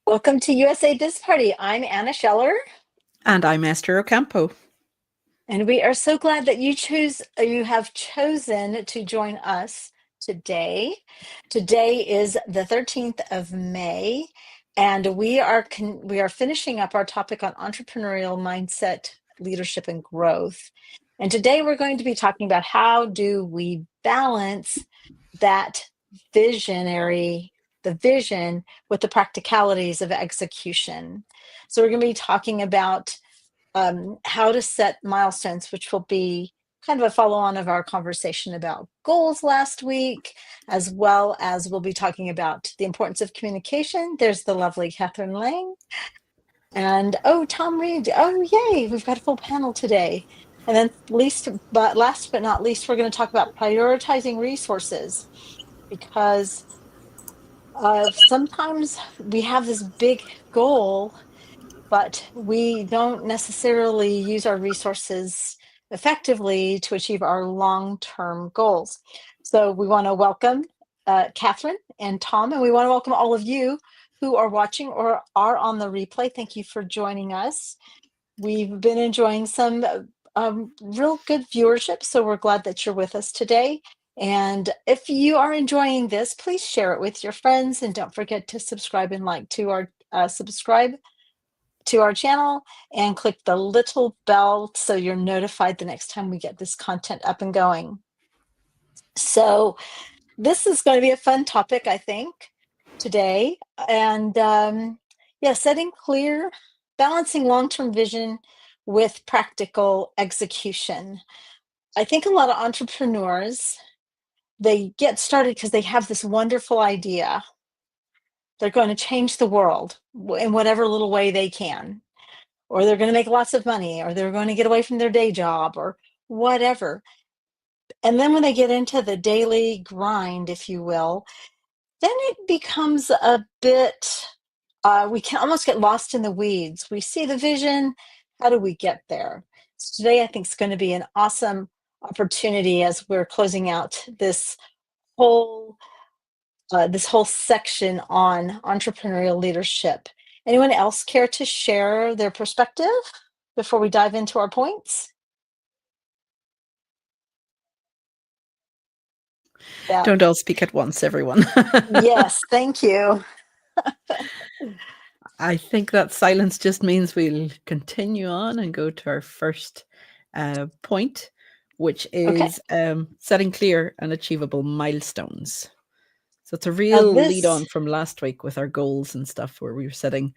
Welcome to USA Biz Party. I'm Anna Scheller. And I'm Esther Ocampo. And we are so glad that you have chosen to join us today. Today is the 13th of May, and we are finishing up our topic on entrepreneurial mindset, leadership, and growth. And today we're going to be talking about how do we balance that the vision with the practicalities of execution. So we're going to be talking about how to set milestones, which will be kind of a follow-on of our conversation about goals last week, as well as we'll be talking about the importance of communication. There's the lovely Catherine Lang. And Tom Reed. Oh, yay, we've got a full panel today. And then last but not least, we're going to talk about prioritizing resources, because sometimes we have this big goal, but we don't necessarily use our resources effectively to achieve our long-term goals. So we want to welcome Catherine and Tom, and we want to welcome all of you who are watching or are on the replay. Thank you for joining us. We've been enjoying some real good viewership, so we're glad that you're with us today. And if you are enjoying this, please share it with your friends, and don't forget to subscribe and like to our channel, and click the little bell so you're notified the next time we get this content up and going. So this is going to be a fun topic, I think, today. And setting clear, balancing long-term vision with practical execution. I think a lot of entrepreneurs, they get started because they have this wonderful idea. They're going to change the world in whatever little way they can, or they're going to make lots of money, or they're going to get away from their day job, or whatever. And then when they get into the daily grind, if you will, then it becomes a bit, we can almost get lost in the weeds. We see the vision. How do we get there? So today, I think it's going to be an awesome opportunity as we're closing out this whole section on entrepreneurial leadership. Anyone else care to share their perspective before we dive into our points? Yeah. Don't all speak at once, everyone. Yes, thank you. I think that silence just means we'll continue on and go to our first point, which is setting clear and achievable milestones. So it's a real lead on from last week with our goals and stuff, where we were setting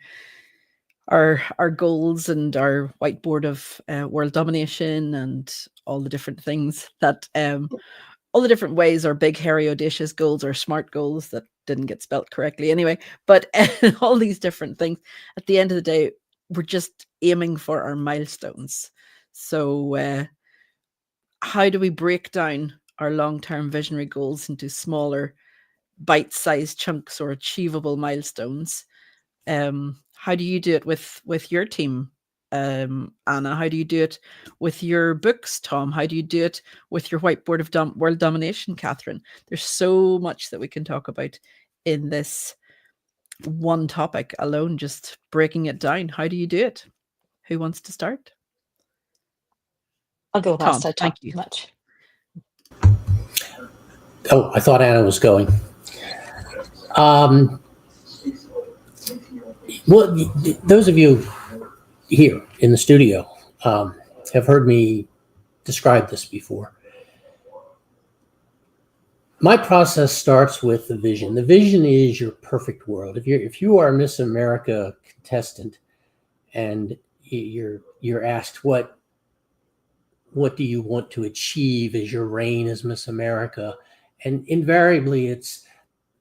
our goals and our whiteboard of world domination and all the different things that all the different ways our big, hairy, audacious goals or smart goals that didn't get spelt correctly anyway. But all these different things, at the end of the day, we're just aiming for our milestones. So how do we break down our long-term visionary goals into smaller, bite-sized chunks or achievable milestones? How do you do it with your team, Anna? How do you do it with your books, Tom? How do you do it with your whiteboard of world domination, Catherine? There's so much that we can talk about in this one topic alone, just breaking it down. How do you do it? Who wants to start? I'll go last. Tom, I talk too much. Oh, I thought Anna was going. Well, those of you here in the studio have heard me describe this before. My process starts with the vision. The vision is your perfect world. If you are a Miss America contestant and you're asked what do you want to achieve as your reign as Miss America, and invariably it's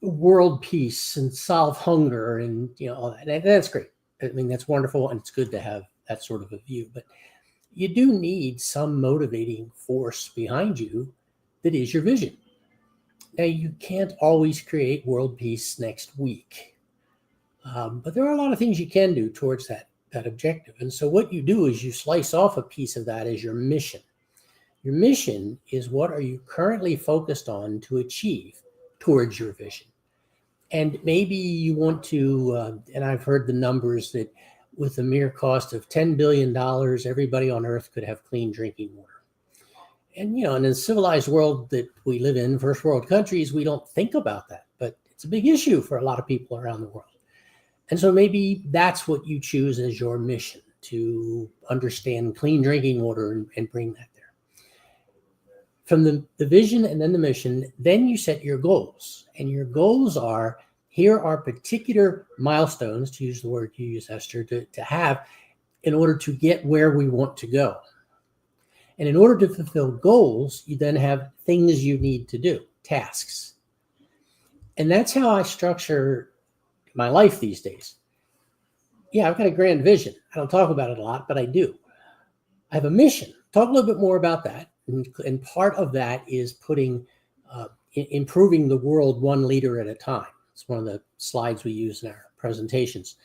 world peace and solve hunger and all that. And that's great. I mean, that's wonderful, and it's good to have that sort of a view. But you do need some motivating force behind you that is your vision. Now, you can't always create world peace next week, but there are a lot of things you can do towards that objective. And so what you do is you slice off a piece of that as your mission. Your mission is what are you currently focused on to achieve towards your vision. And maybe you want to, and I've heard the numbers that with a mere cost of $10 billion, everybody on Earth could have clean drinking water. And, in a civilized world that we live in, first world countries, we don't think about that. But it's a big issue for a lot of people around the world. And so maybe that's what you choose as your mission, to understand clean drinking water and bring that there. From the vision and then the mission, then you set your goals. And your goals are, here are particular milestones, to use the word you use, Esther, to have in order to get where we want to go. And in order to fulfill goals, you then have things you need to do, tasks. And that's how I structure my life these days. Yeah, I've got a grand vision. I don't talk about it a lot, but I do. I have a mission. Talk a little bit more about that. And part of that is improving the world one leader at a time. It's one of the slides we use in our presentations.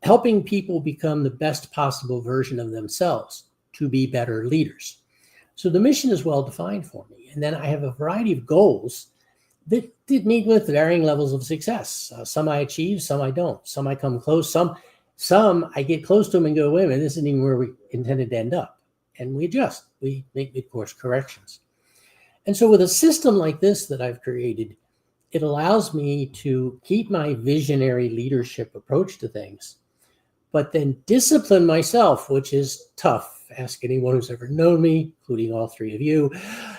Helping people become the best possible version of themselves to be better leaders. So the mission is well defined for me. And then I have a variety of goals that meet with varying levels of success. Some I achieve, some I don't. Some I come close, some I get close to them and go, wait a minute, this isn't even where we intended to end up. And we adjust, we make mid-course corrections. And so with a system like this that I've created, it allows me to keep my visionary leadership approach to things, but then discipline myself, which is tough. Ask anyone who's ever known me, including all three of you,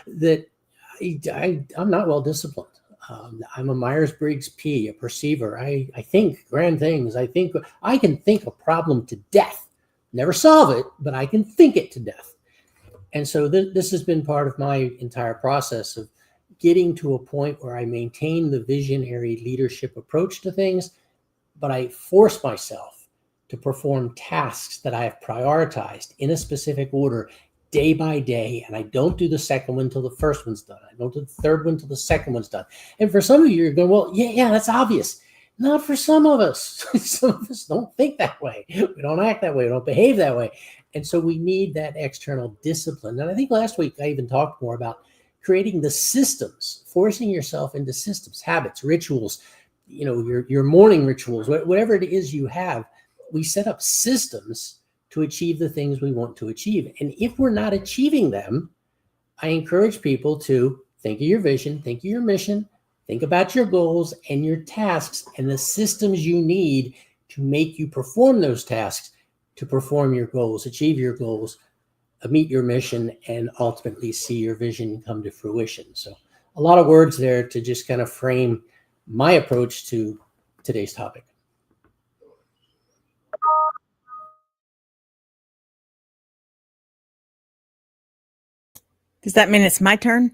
that I'm not well disciplined. I'm a Myers-Briggs P, a perceiver. I think grand things. I can think a problem to death. Never solve it, but I can think it to death. And so this has been part of my entire process of getting to a point where I maintain the visionary leadership approach to things, but I force myself to perform tasks that I have prioritized in a specific order day by day. And I don't do the second one till the first one's done. I don't do the third one till the second one's done. And for some of you, you're going, well, yeah, that's obvious. Not for some of us. Some of us don't think that way. We don't act that way. We don't behave that way. And so we need that external discipline. And I think last week I even talked more about creating the systems, forcing yourself into systems, habits, rituals, your morning rituals, whatever it is you have. We set up systems to achieve the things we want to achieve. And if we're not achieving them, I encourage people to think of your vision, think of your mission, think about your goals and your tasks and the systems you need to make you perform those tasks, to perform your goals, achieve your goals, meet your mission, and ultimately see your vision come to fruition. So a lot of words there to just kind of frame my approach to today's topic. Does that mean it's my turn?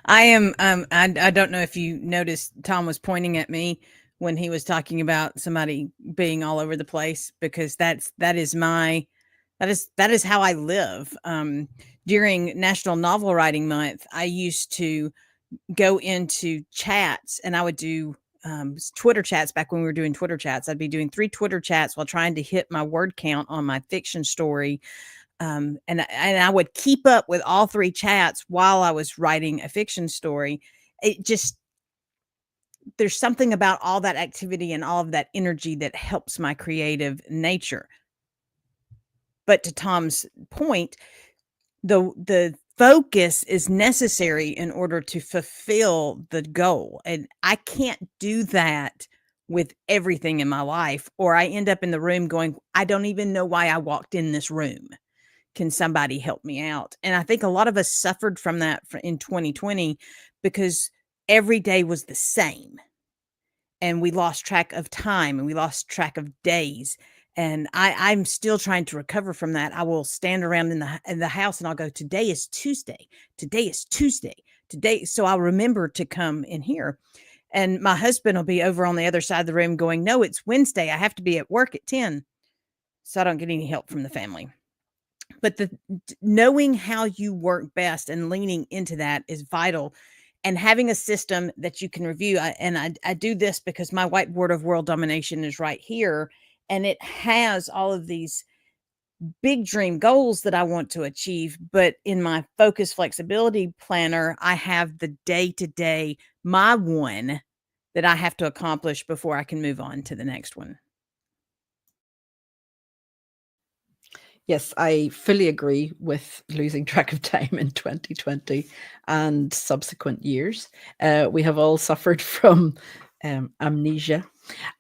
I am, I don't know if you noticed, Tom was pointing at me when he was talking about somebody being all over the place, because that is how I live. During National Novel Writing Month, I used to go into chats and I would do Twitter chats. Back when we were doing Twitter chats, I'd be doing 3 Twitter chats while trying to hit my word count on my fiction story. And I would keep up with all 3 chats while I was writing a fiction story. There's something about all that activity and all of that energy that helps my creative nature. But to Tom's point, the focus is necessary in order to fulfill the goal. And I can't do that with everything in my life, or I end up in the room going, I don't even know why I walked in this room. Can somebody help me out? And I think a lot of us suffered from that in 2020 because every day was the same. and we lost track of time and we lost track of days. And I'm still trying to recover from that. I will stand around in the house and I'll go, today is Tuesday. Today is Tuesday. Today. So I'll remember to come in here. And my husband will be over on the other side of the room going, no, it's Wednesday. I have to be at work at 10. So I don't get any help from the family. But knowing how you work best and leaning into that is vital. And having a system that you can review. I do this because my whiteboard of world domination is right here. And it has all of these big dream goals that I want to achieve. But in my focus flexibility planner, I have the day-to-day, my one that I have to accomplish before I can move on to the next one. Yes, I fully agree with losing track of time in 2020 and subsequent years. We have all suffered from amnesia,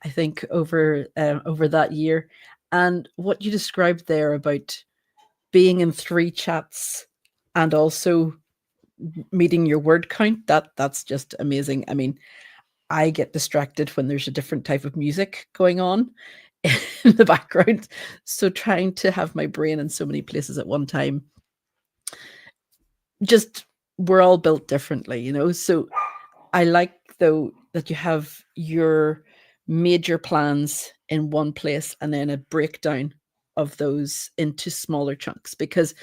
I think, over that year. And what you described there about being in 3 chats and also meeting your word count, that's just amazing. I mean, I get distracted when there's a different type of music going on in the background. So trying to have my brain in so many places at one time, just we're all built differently, you know. So I like, though, that you have your major plans in one place and then a breakdown of those into smaller chunks, because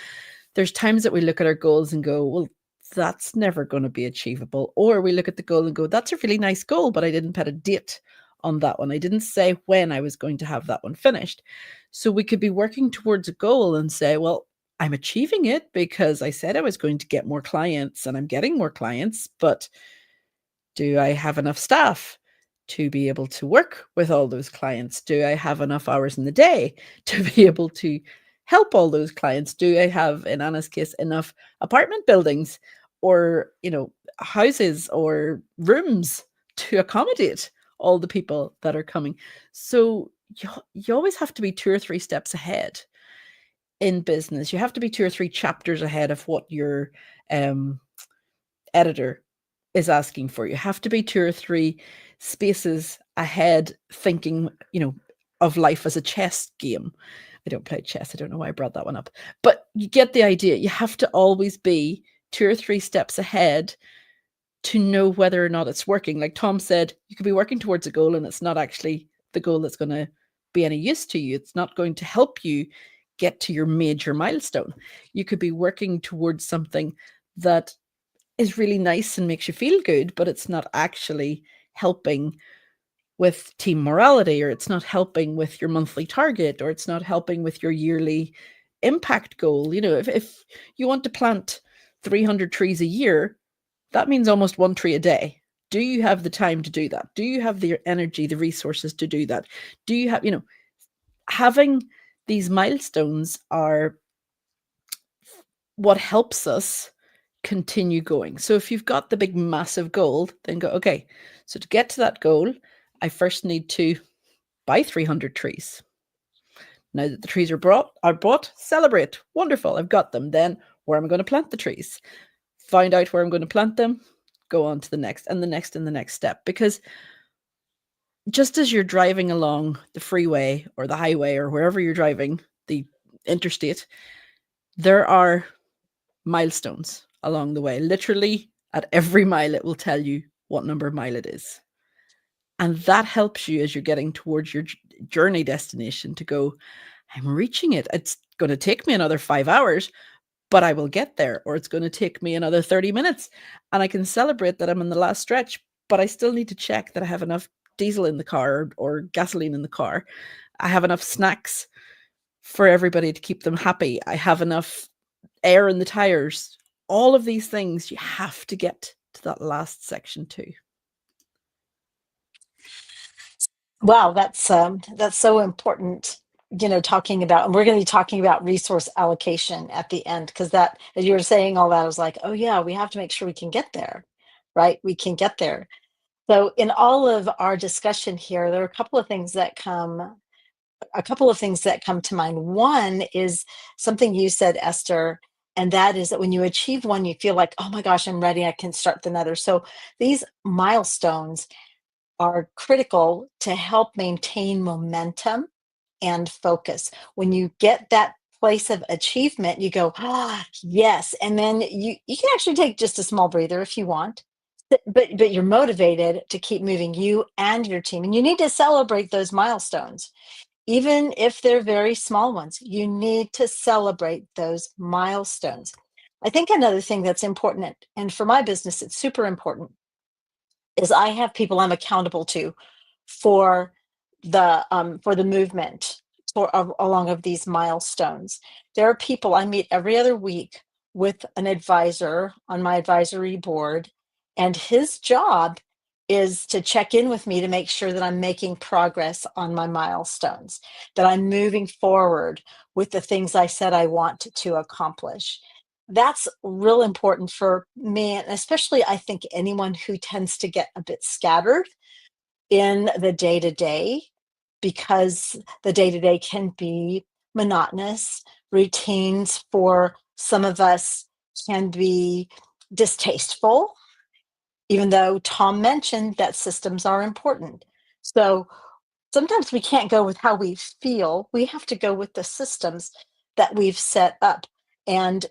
there's times that we look at our goals and go, well, that's never going to be achievable. Or we look at the goal and go, that's a really nice goal, but I didn't put a date on that one. I didn't say when I was going to have that one finished. So we could be working towards a goal and say, well, I'm achieving it because I said I was going to get more clients and I'm getting more clients, but do I have enough staff to be able to work with all those clients? Do I have enough hours in the day to be able to help all those clients? Do I have, in Anna's case, enough apartment buildings or, you know, houses or rooms to accommodate all the people that are coming? So you always have to be 2 or 3 steps ahead in business. You have to be 2 or 3 chapters ahead of what your editor is asking for. You have to be 2 or 3 spaces ahead, thinking, you know, of life as a chess game. I don't play chess. I don't know why I brought that one up, but you get the idea. You have to always be 2 or 3 steps ahead to know whether or not it's working. Like Tom said, you could be working towards a goal and it's not actually the goal that's going to be any use to you. It's not going to help you get to your major milestone. You could be working towards something that is really nice and makes you feel good, but it's not actually helping with team morality, or it's not helping with your monthly target, or it's not helping with your yearly impact goal. You know, if you want to plant 300 trees a year, that means almost 1 tree a day. Do you have the time to do that? Do you have the energy, the resources to do that? Do you have, you know, having these milestones are what helps us continue going. So if you've got the big massive goal, then go, okay, so to get to that goal, I first need to buy 300 trees. Now that the trees are bought, celebrate. Wonderful, I've got them. Then where am I going to plant the trees? Find out where I'm going to plant them, go on to the next and the next and the next step. Because just as you're driving along the freeway or the highway or wherever you're driving, the interstate, there are milestones along the way. Literally at every mile, it will tell you what number of mile it is. And that helps you as you're getting towards your journey destination to go, I'm reaching it. It's going to take me another 5 hours, but I will get there. Or it's going to take me another 30 minutes. And I can celebrate that I'm in the last stretch, but I still need to check that I have enough diesel in the car or gasoline in the car. I have enough snacks for everybody to keep them happy. I have enough air in the tires. All of these things, you have to get to that last section too. Wow, that's so important. You know, talking about, and we're going to be talking about resource allocation at the end, because that, as you were saying all that, I was like, oh yeah, we have to make sure we can get there, right? We can get there. So in all of our discussion here, there are a couple of things that come to mind. One is something you said, Esther, and that is that when you achieve one, you feel like, oh my gosh, I'm ready, I can start another. So these milestones are critical to help maintain momentum and focus. When you get that place of achievement, you go, ah, yes. And then you can actually take just a small breather if you want, but you're motivated to keep moving, you and your team. And you need to celebrate those milestones. Even if they're very small ones, you need to celebrate those milestones. I think another thing that's important, and for my business, it's super important, is I have people I'm accountable to for the movement along of these milestones. There are people I meet every other week with an advisor on my advisory board, and his job is to check in with me to make sure that I'm making progress on my milestones, that I'm moving forward with the things I said I want to accomplish. That's real important for me, and especially I think anyone who tends to get a bit scattered in the day-to-day, because the day-to-day can be monotonous. Routines for some of us can be distasteful, even though Tom mentioned that systems are important. So sometimes we can't go with how we feel. We have to go with the systems that we've set up, and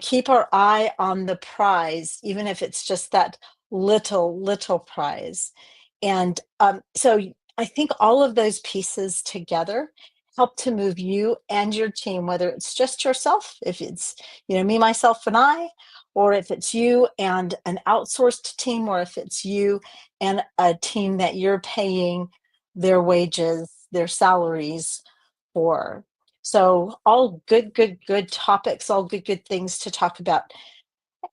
keep our eye on the prize, even if it's just that little prize. And so I think all of those pieces together help to move you and your team, whether it's just yourself, if it's me, myself, and I, or if it's you and an outsourced team, or if it's you and a team that you're paying their wages, their salaries for. So all good topics, all good things to talk about.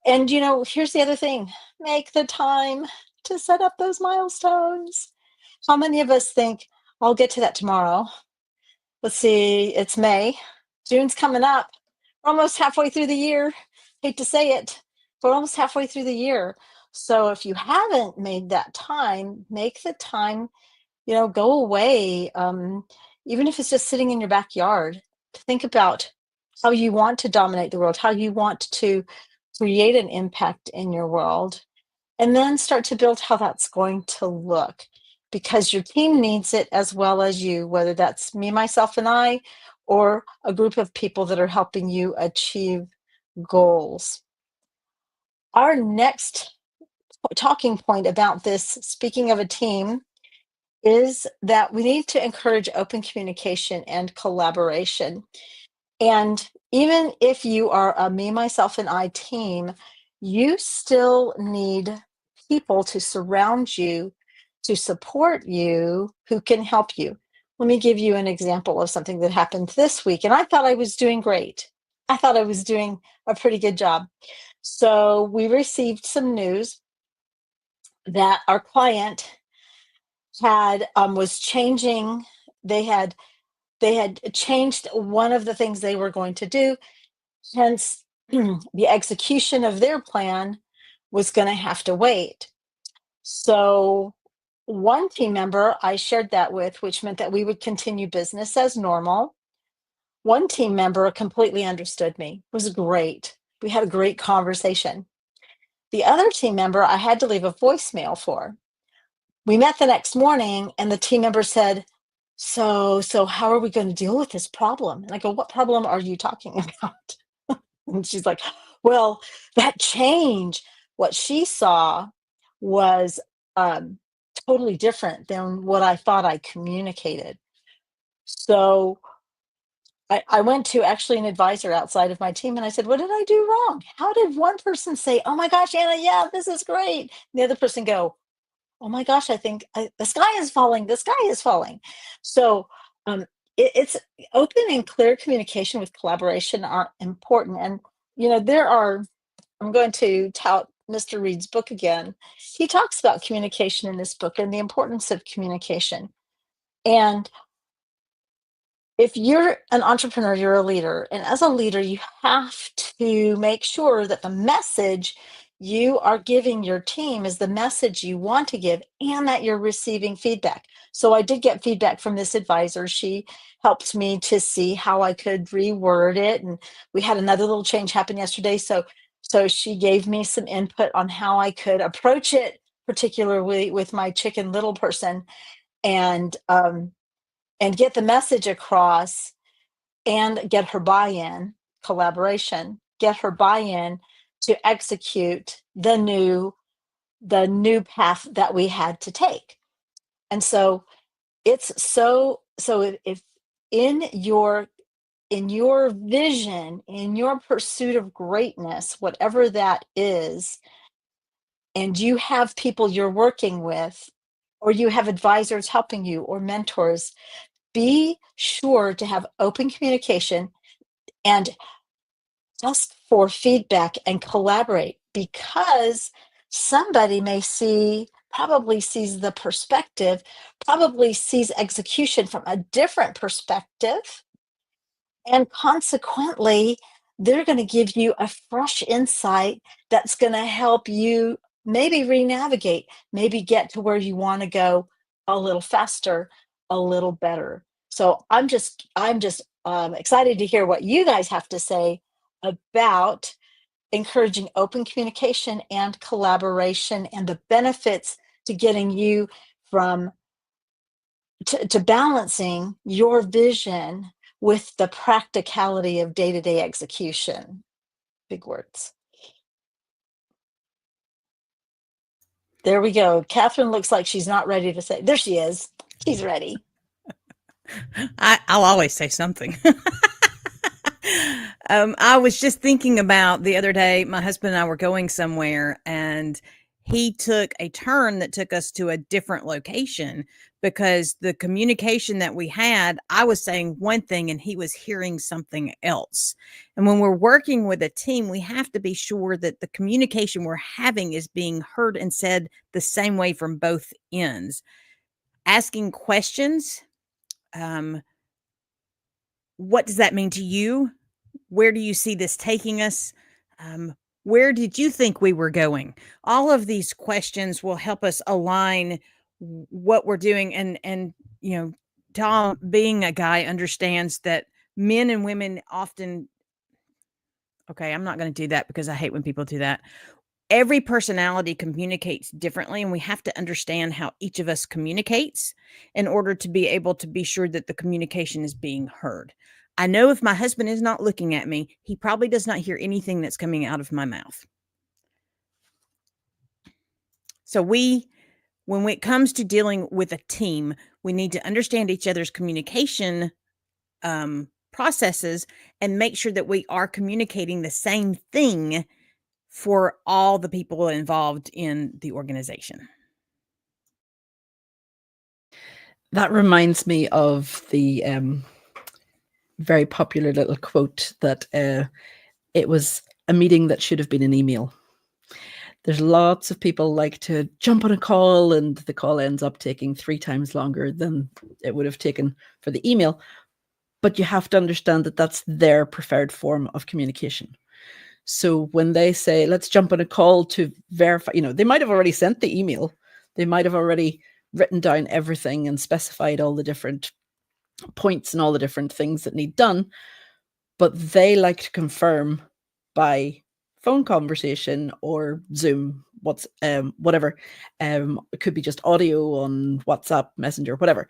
And here's the other thing: make the time to set up those milestones. How many of us think, I'll get to that tomorrow? Let's see, it's May. June's coming up. We're almost halfway through the year. Hate to say it, but we're almost halfway through the year. So if you haven't made that time, make the time, go away. Even if it's just sitting in your backyard, to think about how you want to dominate the world, how you want to create an impact in your world, and then start to build how that's going to look, because your team needs it as well as you, whether that's me, myself, and I, or a group of people that are helping you achieve goals. Our next talking point about this, speaking of a team, is that we need to encourage open communication and collaboration. And even if you are a me, myself, and I team, you still need people to surround you, to support you, who can help you. Let me give you an example of something that happened this week, and I thought I was doing great. I thought I was doing a pretty good job. So we received some news that our client was changing. They had changed one of the things they were going to do. Hence, the execution of their plan was going to have to wait. So one team member I shared that with, which meant that we would continue business as normal. One team member completely understood me. It was great. We had a great conversation. The other team member I had to leave a voicemail for. We met the next morning, and the team member said, so how are we going to deal with this problem? And I go, what problem are you talking about? And she's like, well, that change, what she saw was totally different than what I thought I communicated. So I went to actually an advisor outside of my team, and I said, what did I do wrong? How did one person say, oh my gosh, Anna, yeah, this is great? And the other person go, oh my gosh, I think the sky is falling. The sky is falling. So it's open and clear communication with collaboration are important. And, I'm going to tout Mr. Reed's book again. He talks about communication in this book and the importance of communication. And if you're an entrepreneur, you're a leader. And as a leader, you have to make sure that the message you are giving your team is the message you want to give, and that you're receiving feedback. So I did get feedback from this advisor. She helped me to see how I could reword it. And we had another little change happen yesterday. So she gave me some input on how I could approach it particularly with my Chicken Little person, and get the message across and get her buy-in, collaboration, get her buy-in to execute the new path that we had to take. And so it's so if in your vision, in your pursuit of greatness, whatever that is, and you have people you're working with, or you have advisors helping you, or mentors, be sure to have open communication and ask for feedback and collaborate, because somebody probably sees the perspective, probably sees execution from a different perspective, and consequently, they're going to give you a fresh insight that's going to help you maybe re-navigate, maybe get to where you want to go a little faster, a little better. So I'm just excited to hear what you guys have to say about encouraging open communication and collaboration, and the benefits to getting you from to balancing your vision with the practicality of day-to-day execution. Big words. There we go. Catherine looks like she's not ready to say. There she is. She's ready. I'll always say something. I was just thinking about the other day, my husband and I were going somewhere, and he took a turn that took us to a different location, because the communication that we had, I was saying one thing and he was hearing something else. And when we're working with a team, we have to be sure that the communication we're having is being heard and said the same way from both ends. Asking questions. What does that mean to you? Where do you see this taking us? Where did you think we were going? All of these questions will help us align what we're doing. And Tom, being a guy, understands that men and women often, okay, I'm not going to do that because I hate when people do that. Every personality communicates differently, and we have to understand how each of us communicates in order to be able to be sure that the communication is being heard. I know if my husband is not looking at me, he probably does not hear anything that's coming out of my mouth. So when it comes to dealing with a team, we need to understand each other's communication processes and make sure that we are communicating the same thing for all the people involved in the organization. That reminds me of the very popular little quote that it was a meeting that should have been an email. There's lots of people like to jump on a call, and the call ends up taking 3 times longer than it would have taken for the email. But you have to understand that that's their preferred form of communication. So when they say, let's jump on a call to verify, they might have already sent the email. They might have already written down everything and specified all the different points and all the different things that need done. But they like to confirm by phone conversation or Zoom, whatever. It could be just audio on WhatsApp, Messenger, whatever.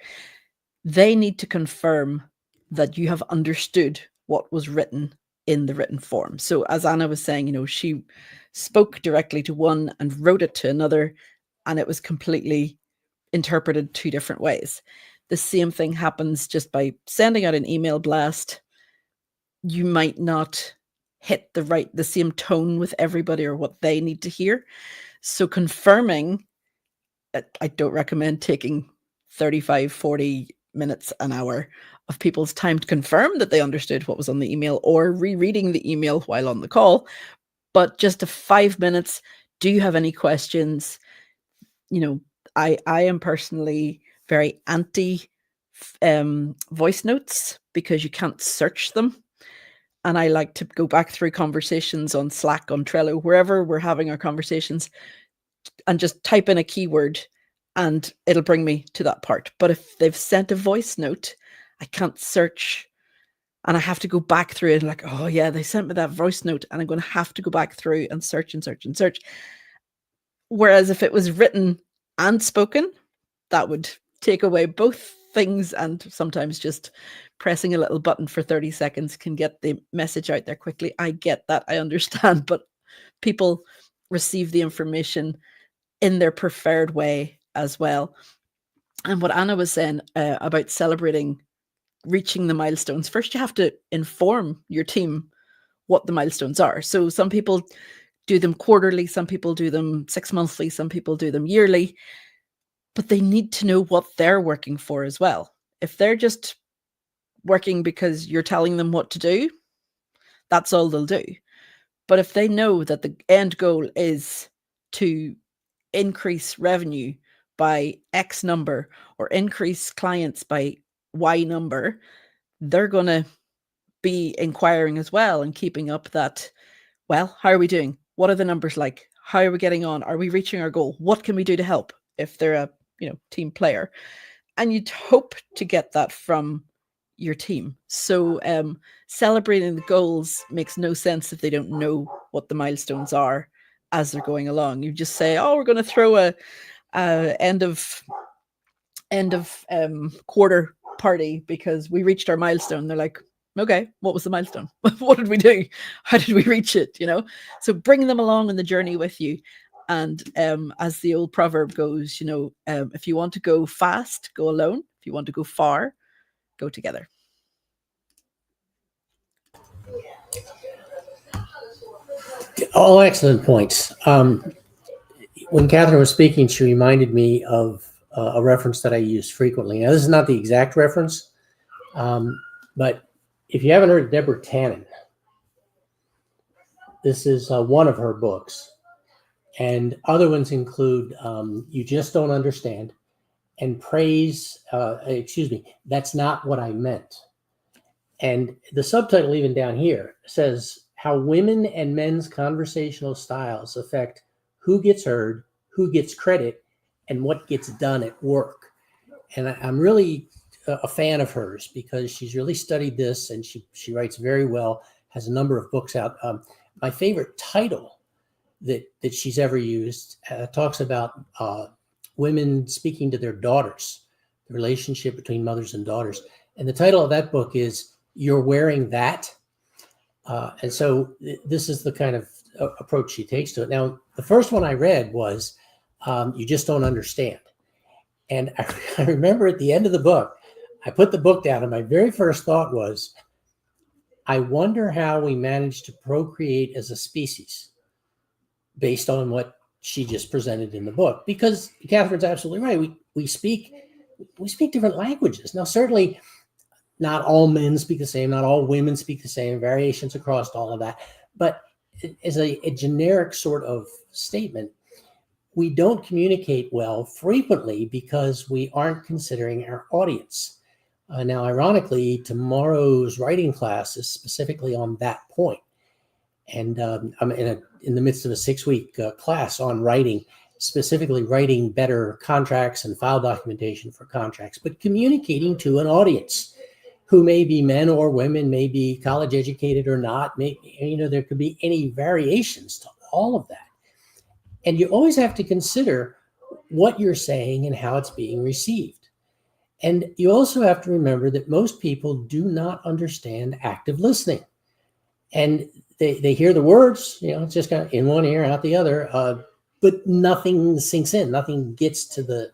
They need to confirm that you have understood what was written in the written form. So as Anna was saying, she spoke directly to one and wrote it to another, and it was completely interpreted 2 different ways. The same thing happens just by sending out an email blast. You might not hit the same tone with everybody or what they need to hear. So confirming, I don't recommend taking 35, 40 minutes, an hour of people's time to confirm that they understood what was on the email, or rereading the email while on the call. But just 5 minutes. Do you have any questions? I am personally very anti voice notes because you can't search them. And I like to go back through conversations on Slack, on Trello, wherever we're having our conversations, and just type in a keyword and it'll bring me to that part. But if they've sent a voice note, I can't search, and I have to go back through it and like, oh yeah, they sent me that voice note, and I'm going to have to go back through and search and search and search. Whereas if it was written and spoken, that would take away both things, and sometimes just pressing a little button for 30 seconds can get the message out there quickly. I get that, I understand, but people receive the information in their preferred way as well. And what Anna was saying about celebrating reaching the milestones, first you have to inform your team what the milestones are. So some people do them quarterly, some people do them 6 monthly, some people do them yearly, but they need to know what they're working for as well. If they're just working because you're telling them what to do, that's all they'll do. But if they know that the end goal is to increase revenue by X number or increase clients by Y number, they're going to be inquiring as well and keeping up that, well, how are we doing? What are the numbers like? How are we getting on? Are we reaching our goal? What can we do to help if they're a team player? And you'd hope to get that from your team. So celebrating the goals makes no sense if they don't know what the milestones are as they're going along. You just say, oh, we're going to throw a end of quarter party because we reached our milestone. They're like, okay, what was the milestone? What did we do? How did we reach it? So bring them along on the journey with you. And as the old proverb goes, if you want to go fast, go alone. If you want to go far, go together. All excellent points. When Catherine was speaking, she reminded me of a reference that I use frequently. Now, this is not the exact reference, but if you haven't heard of Deborah Tannen, this is one of her books. And other ones include You Just Don't Understand and That's Not What I Meant. And the subtitle even down here says how women and men's conversational styles affect who gets heard, who gets credit, and what gets done at work. And I'm really a fan of hers because she's really studied this, and she writes very well, has a number of books out. My favorite title that she's ever used talks about women speaking to their daughters, the relationship between mothers and daughters. And the title of that book is You're Wearing That. And so this is the kind of approach she takes to it. Now, the first one I read was You Just Don't Understand. And I remember at the end of the book, I put the book down and my very first thought was, I wonder how we managed to procreate as a species based on what she just presented in the book. Because Catherine's absolutely right. We speak different languages. Now, certainly not all men speak the same, not all women speak the same, variations across all of that. But as a generic sort of statement, we don't communicate well frequently because we aren't considering our audience. Now, ironically, tomorrow's writing class is specifically on that point. And I'm in the midst of a 6-week class on writing, specifically writing better contracts and file documentation for contracts, but communicating to an audience who may be men or women, may be college educated or not. There could be any variations to all of that. And you always have to consider what you're saying and how it's being received. And you also have to remember that most people do not understand active listening. And they hear the words, it's just kind of in one ear, out the other, but nothing sinks in, nothing gets to the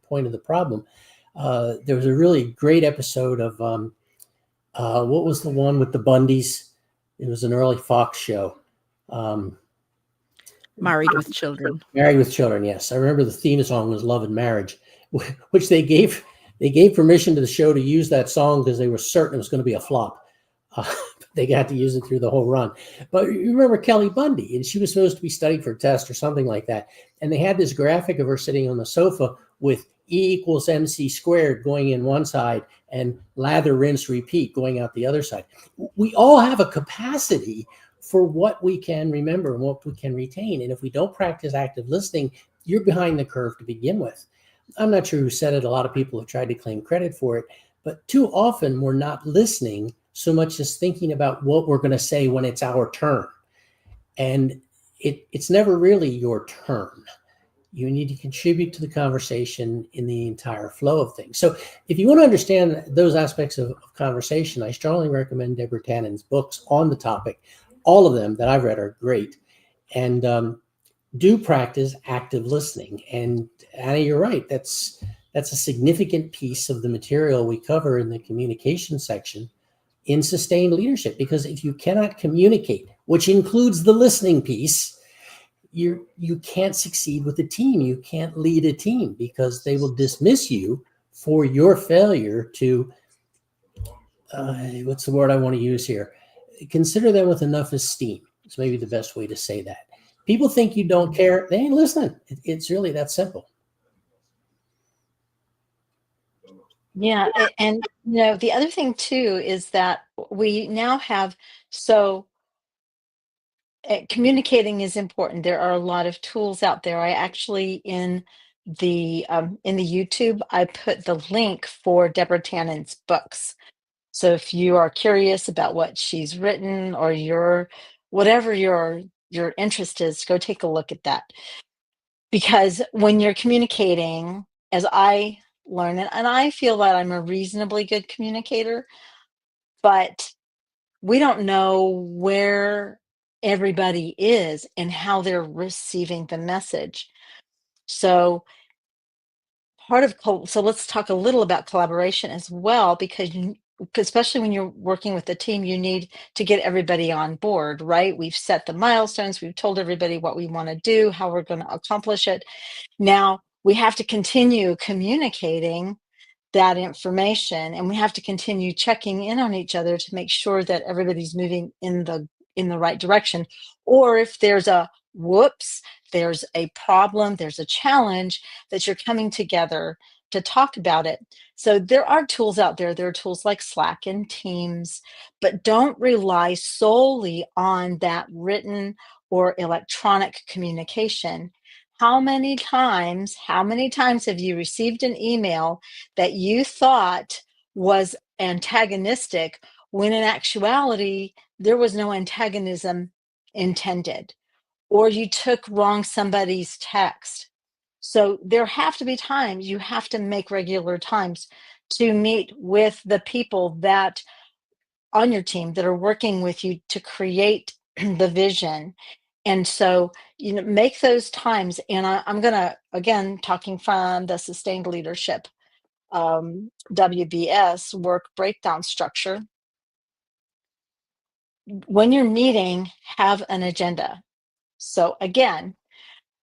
point of the problem. There was a really great episode of, what was the one with the Bundys? It was an early Fox show. Married with Children. Married with Children, yes. I remember the theme song was Love and Marriage, which they gave permission to the show to use that song because they were certain it was going to be a flop. They got to use it through the whole run. But you remember Kelly Bundy, and she was supposed to be studying for a test or something like that. And they had this graphic of her sitting on the sofa with E = MC squared going in one side and lather, rinse, repeat going out the other side. We all have a capacity for what we can remember and what we can retain. And if we don't practice active listening, you're behind the curve to begin with. I'm not sure who said it. A lot of people have tried to claim credit for it, but too often we're not listening so much as thinking about what we're going to say when it's our turn. And it's never really your turn. You need to contribute to the conversation in the entire flow of things. So if you want to understand those aspects of conversation, I strongly recommend Deborah Tannen's books on the topic. All of them that I've read are great. And do practice active listening. And Anna, you're right. That's a significant piece of the material we cover in the communication section in sustained leadership. Because if you cannot communicate, which includes the listening piece, you can't succeed with a team. You can't lead a team because they will dismiss you for your failure to, what's the word I want to use here? Consider them with enough esteem. It's maybe the best way to say that. People think you don't care. They ain't listening. It's really that simple. Yeah. And, the other thing too is that we now have, communicating is important. There are a lot of tools out there. I actually, in the YouTube, I put the link for Deborah Tannen's books. So if you are curious about what she's written, or whatever your interest is, go take a look at that. Because when you're communicating, as I learn, and I feel that I'm a reasonably good communicator, but we don't know where everybody is and how they're receiving the message. So so let's talk a little about collaboration as well, because especially when you're working with a team, you need to get everybody on board, right? We've set the milestones, we've told everybody what we want to do, how we're going to accomplish it. Now we have to continue communicating that information, and we have to continue checking in on each other to make sure that everybody's moving in the right direction. Or if there's a whoops, there's a problem, there's a challenge, that you're coming together to talk about it. So there are tools out there. There are tools like Slack and Teams, but don't rely solely on that written or electronic communication. How many times have you received an email that you thought was antagonistic, when in actuality there was no antagonism intended, or you took wrong somebody's text? So there have to be times, you have to make regular times to meet with the people that on your team that are working with you to create the vision. And so, make those times. And I'm going to, again, talking from the Sustained Leadership WBS work breakdown structure. When you're meeting, have an agenda. So again,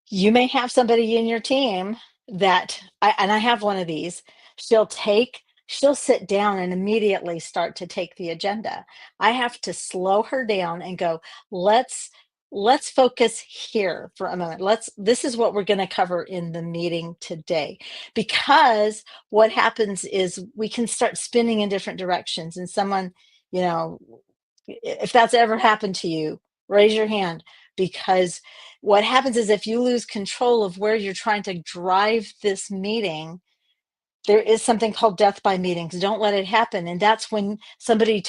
you may have somebody in your team that, and I have one of these, she'll sit down and immediately start to take the agenda. I have to slow her down and go, let's focus here for a moment. This is what we're going to cover in the meeting today. Because what happens is we can start spinning in different directions, and someone, if that's ever happened to you, raise your hand. Because what happens is, if you lose control of where you're trying to drive this meeting, there is something called death by meetings. Don't let it happen. And that's when somebody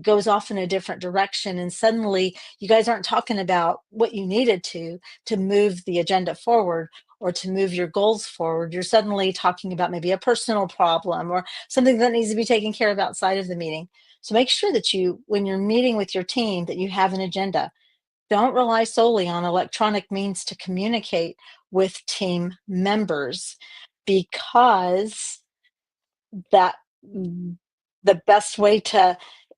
goes off in a different direction, and suddenly you guys aren't talking about what you needed to move the agenda forward or to move your goals forward. You're suddenly talking about maybe a personal problem or something that needs to be taken care of outside of the meeting. So make sure that when you're meeting with your team, that you have an agenda. Don't rely solely on electronic means to communicate with team members, because that the best way to,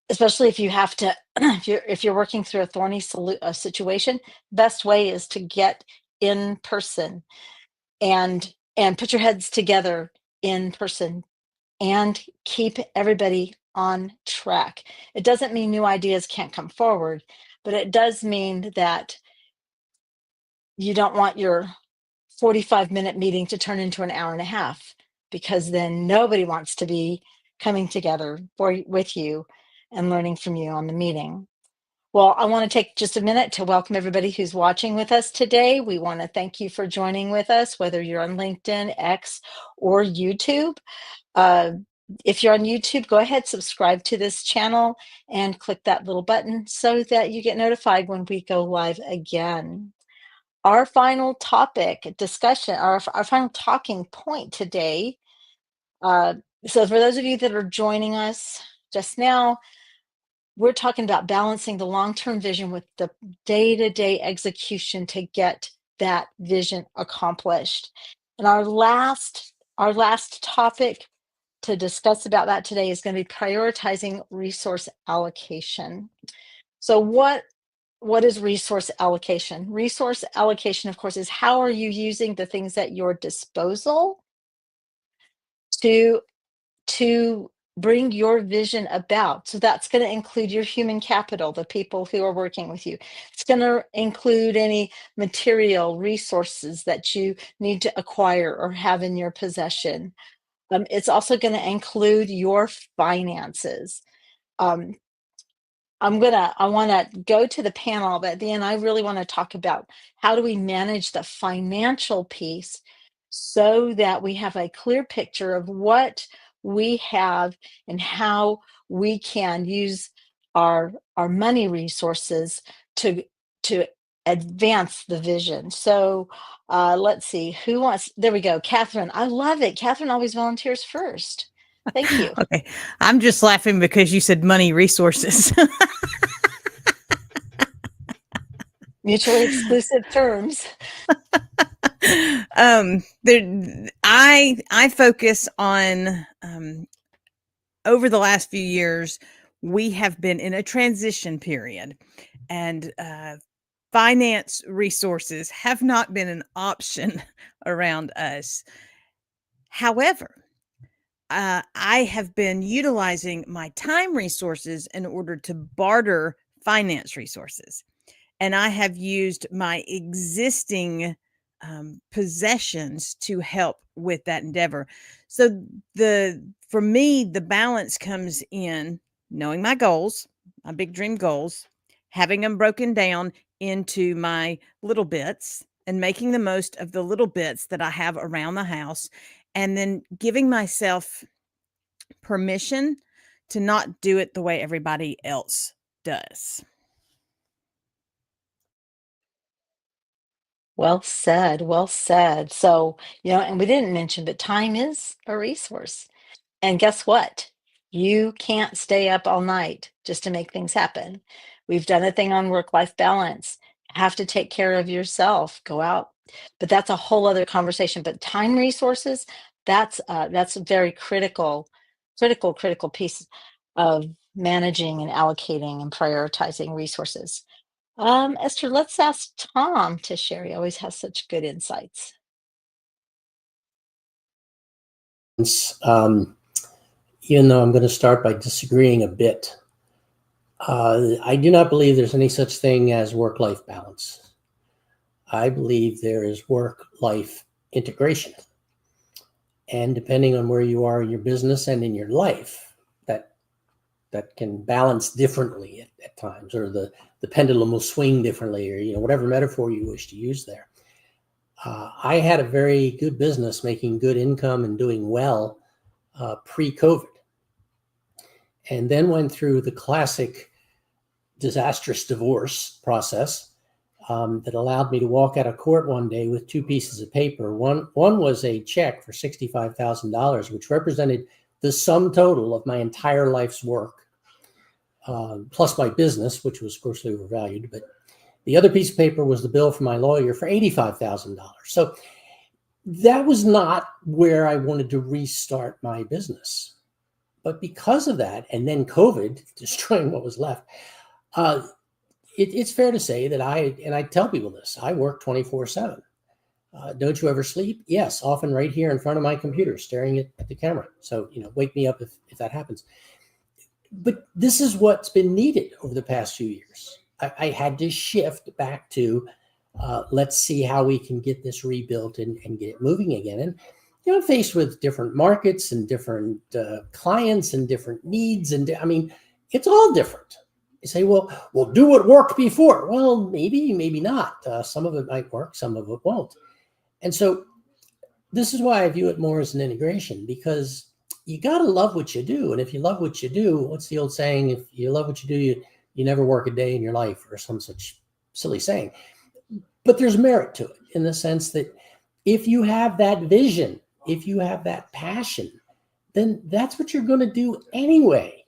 especially if you have to, if you're working through a thorny situation, best way is to get in person and put your heads together in person and keep everybody on track. It doesn't mean new ideas can't come forward, but it does mean that you don't want your 45-minute meeting to turn into an hour and a half, because then nobody wants to be coming together with you and learning from you on the meeting. Well, I want to take just a minute to welcome everybody who's watching with us today. We want to thank you for joining with us, whether you're on LinkedIn, X, or YouTube. If you're on YouTube, go ahead, subscribe to this channel and click that little button so that you get notified when we go live again. our final topic discussion, our final talking point today. So for those of you that are joining us just now, we're talking about balancing the long-term vision with the day-to-day execution to get that vision accomplished. And our last topic to discuss about that today is going to be prioritizing resource allocation. So what is resource allocation? Resource allocation, of course, is how are you using the things at your disposal to bring your vision about. So that's going to include your human capital, the people who are working with you. It's going to include any material resources that you need to acquire or have in your possession. It's also going to include your finances. I want to go to the panel, but at the end, I really want to talk about how do we manage the financial piece so that we have a clear picture of what we have and how we can use our money resources to advance the vision. So let's see, who wants, there we go, Catherine. I love it. Catherine always volunteers first. Thank you. Okay. I'm just laughing because you said money resources. Mutually exclusive terms. I focus on over the last few years, we have been in a transition period, and finance resources have not been an option around us. However, I have been utilizing my time resources in order to barter finance resources. And I have used my existing possessions to help with that endeavor. So for me, the balance comes in knowing my goals, my big dream goals, having them broken down into my little bits and making the most of the little bits that I have around the house, and then giving myself permission to not do it the way everybody else does. Well said. Well said. So, and we didn't mention, but time is a resource. And guess what? You can't stay up all night just to make things happen. We've done a thing on work-life balance. Have to take care of yourself. Go out. But that's a whole other conversation. But time resources, that's a very critical piece of managing and allocating and prioritizing resources. Esther, let's ask Tom to share. He always has such good insights. Even though I'm going to start by disagreeing a bit, I do not believe there's any such thing as work-life balance. I believe there is work-life integration. And depending on where you are in your business and in your life, that can balance differently at times, or the pendulum will swing differently, or whatever metaphor you wish to use there. I had a very good business making good income and doing well pre-COVID, and then went through the classic disastrous divorce process that allowed me to walk out of court one day with two pieces of paper. One was a check for $65,000, which represented the sum total of my entire life's work, plus my business, which was grossly overvalued. But the other piece of paper was the bill from my lawyer for $85,000. So that was not where I wanted to restart my business. But because of that, and then COVID destroying what was left, it's fair to say that I tell people this, I work 24/7. Don't you ever sleep? Yes, often right here in front of my computer, staring at the camera. So, wake me up if that happens. But this is what's been needed over the past few years. I had to shift back to let's see how we can get this rebuilt and get it moving again. And faced with different markets and different clients and different needs, and it's all different. You say, well, do what worked before. Well, maybe not. Some of it might work, some of it won't. And so this is why I view it more as an integration, because you got to love what you do. And if you love what you do, what's the old saying? If you love what you do, you never work a day in your life, or some such silly saying. But there's merit to it in the sense that if you have that vision, if you have that passion, then that's what you're going to do anyway.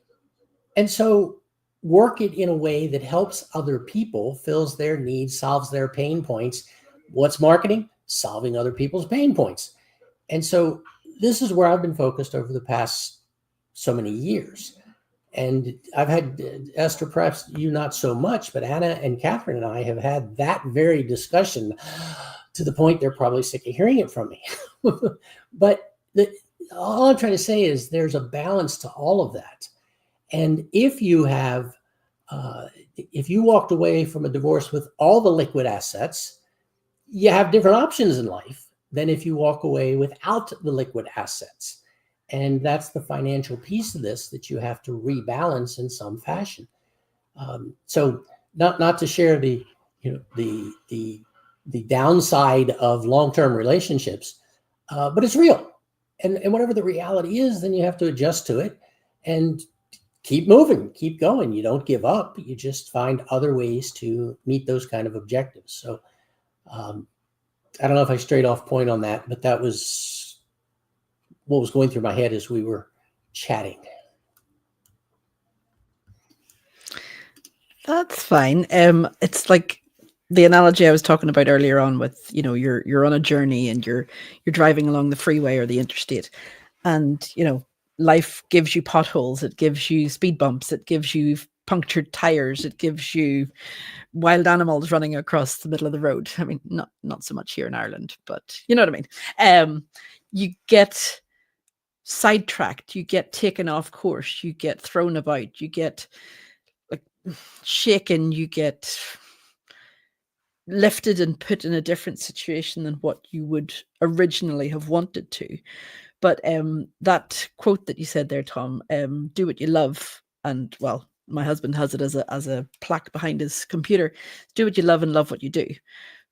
And so work it in a way that helps other people, fills their needs, solves their pain points. What's marketing? Solving other people's pain points. And so this is where I've been focused over the past so many years. And I've had, Esther, perhaps you not so much, but Anna and Catherine and I have had that very discussion to the point they're probably sick of hearing it from me. But all I'm trying to say is there's a balance to all of that. And if you walked away from a divorce with all the liquid assets, you have different options in life than if you walk away without the liquid assets. And that's the financial piece of this that you have to rebalance in some fashion. So not to share the downside of long-term relationships, but it's real. And whatever the reality is, then you have to adjust to it and keep moving, keep going. You don't give up. You just find other ways to meet those kind of objectives. So I don't know if I strayed off point on that, but that was what was going through my head as we were chatting. That's fine. It's like the analogy I was talking about earlier on with, you're on a journey and you're driving along the freeway or the interstate, and life gives you potholes, it gives you speed bumps, it gives you punctured tires, it gives you wild animals running across the middle of the road. I mean, not so much here in Ireland, but you know what I mean. You get sidetracked, you get taken off course, you get thrown about, you get like shaken, you get lifted and put in a different situation than what you would originally have wanted to. But that quote that you said there, Tom, do what you love, and well, my husband has it as a plaque behind his computer. Do what you love and love what you do,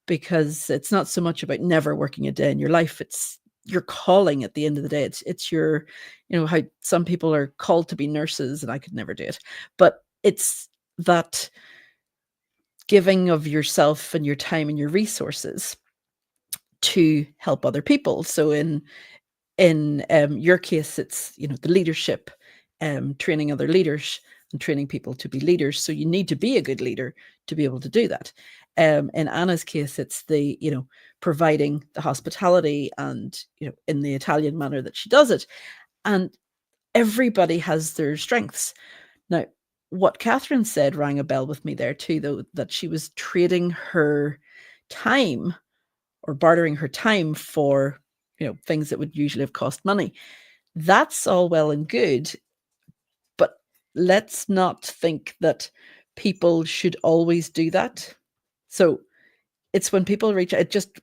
because it's not so much about never working a day in your life. It's your calling at the end of the day. It's your, how some people are called to be nurses, and I could never do it, but it's that giving of yourself and your time and your resources to help other people. So in your case, it's, the leadership, training other leaders and training people to be leaders. So you need to be a good leader to be able to do that. In Anna's case, it's the, providing the hospitality and, in the Italian manner that she does it. And everybody has their strengths. Now, what Catherine said rang a bell with me there too, though, that she was trading her time or bartering her time for, things that would usually have cost money. That's all well and good, but let's not think that people should always do that. So it's when people reach out, it just,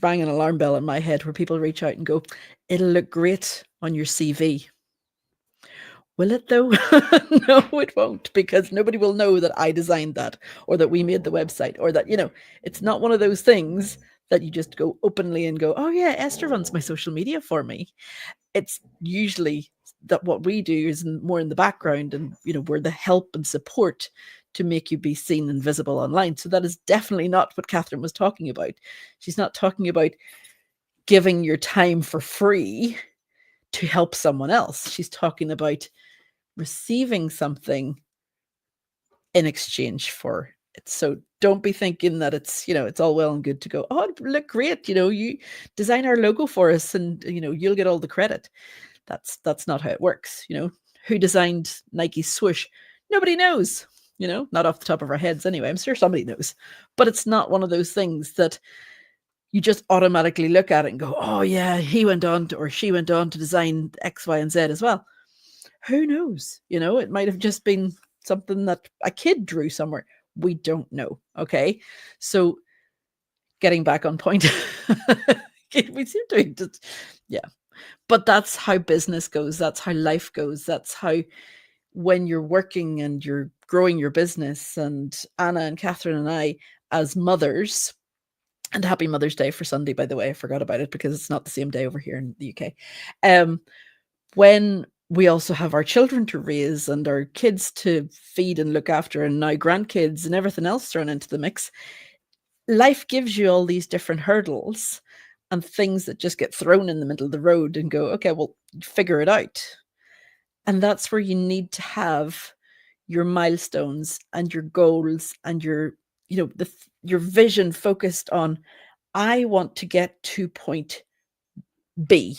rang an alarm bell in my head where people reach out and go, it'll look great on your CV. Will it though? No, it won't, because nobody will know that I designed that or that we made the website or that, it's not one of those things that you just go openly and go, oh yeah, Esther runs my social media for me. It's usually that what we do is more in the background, and, we're the help and support to make you be seen and visible online. So that is definitely not what Catherine was talking about. She's not talking about giving your time for free to help someone else. She's talking about receiving something in exchange for it. So don't be thinking that it's, it's all well and good to go, oh, look great, you design our logo for us and, you'll get all the credit. That's not how it works. Who designed Nike swoosh? Nobody knows, not off the top of our heads anyway. I'm sure somebody knows, but it's not one of those things that you just automatically look at it and go, oh yeah, he went on to, or she went on to design X, Y, and Z as well. Who knows? It might have just been something that a kid drew somewhere. We don't know. Okay. So getting back on point, we seem to just, yeah. But that's how business goes. That's how life goes. That's how, when you're working and you're growing your business, and Anna and Catherine and I as mothers, and happy Mother's Day for Sunday, by the way, I forgot about it because it's not the same day over here in the UK. When we also have our children to raise and our kids to feed and look after, and now grandkids and everything else thrown into the mix, life gives you all these different hurdles and things that just get thrown in the middle of the road and go, okay, well, figure it out. And that's where you need to have your milestones and your goals and your, your vision focused on, I want to get to point B.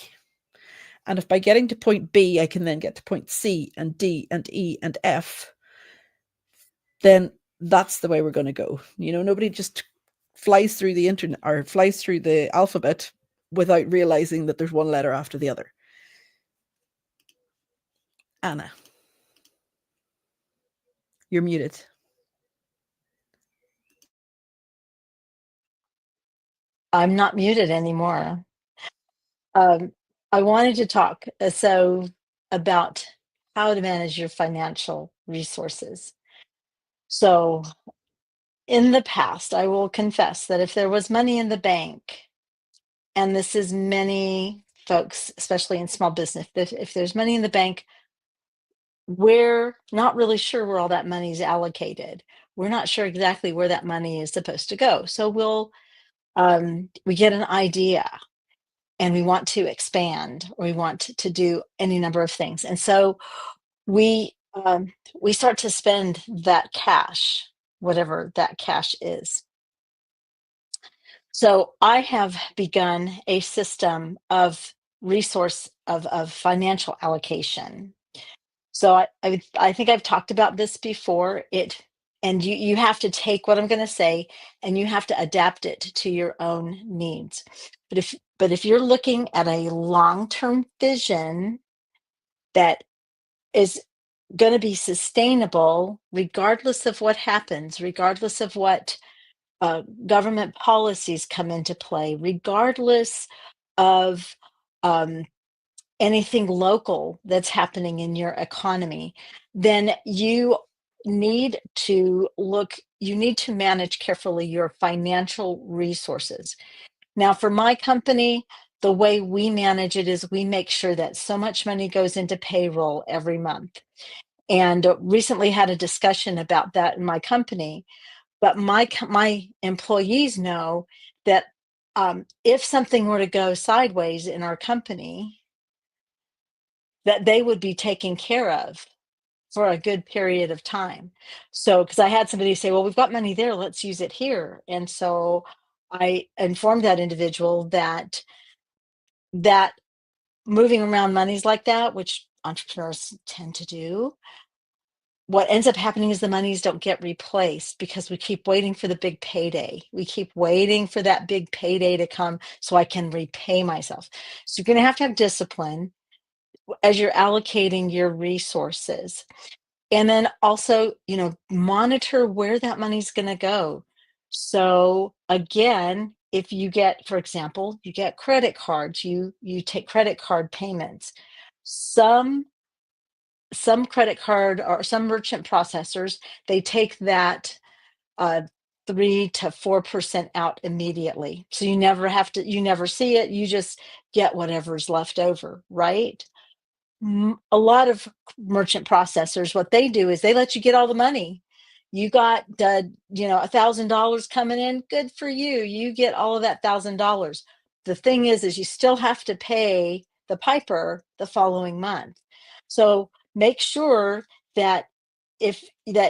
And if by getting to point B, I can then get to point C and D and E and F, then that's the way we're going to go. Nobody just flies through the internet or flies through the alphabet without realizing that there's one letter after the other. Anna, you're muted. I'm not muted anymore. I wanted to talk about how to manage your financial resources. So in the past, I will confess that if there was money in the bank, and this is many folks, especially in small business, if there's money in the bank, we're not really sure where all that money is allocated. We're not sure exactly where that money is supposed to go. So we get an idea and we want to expand, or we want to do any number of things. And so we start to spend that cash, whatever that cash is. So I have begun a system of financial allocation. So I think I've talked about this before. And you have to take what I'm going to say and you have to adapt it to your own needs. But if you're looking at a long-term vision that is going to be sustainable, regardless of what happens, regardless of what government policies come into play, regardless of anything local that's happening in your economy, then you need to manage carefully your financial resources. Now, for my company, the way we manage it is we make sure that so much money goes into payroll every month. And recently had a discussion about that in my company. But my employees know that if something were to go sideways in our company, that they would be taken care of for a good period of time. So, because I had somebody say, well, we've got money there, let's use it here. And so I informed that individual that moving around monies like that, which entrepreneurs tend to do, what ends up happening is the monies don't get replaced because we keep waiting for the big payday. We keep waiting for that big payday to come so I can repay myself. So you're going to have discipline as you're allocating your resources. And then also, monitor where that money's going to go. So again, if you get, for example, you get credit cards, you take credit card payments. Some credit card or some merchant processors, they take that 3 to 4% out immediately. So you never see it. You just get whatever's left over, right? A lot of merchant processors, what they do is they let you get all the money. You got $1,000 coming in, good for you. You get all of that $1,000. The thing is you still have to pay the piper the following month. So make sure that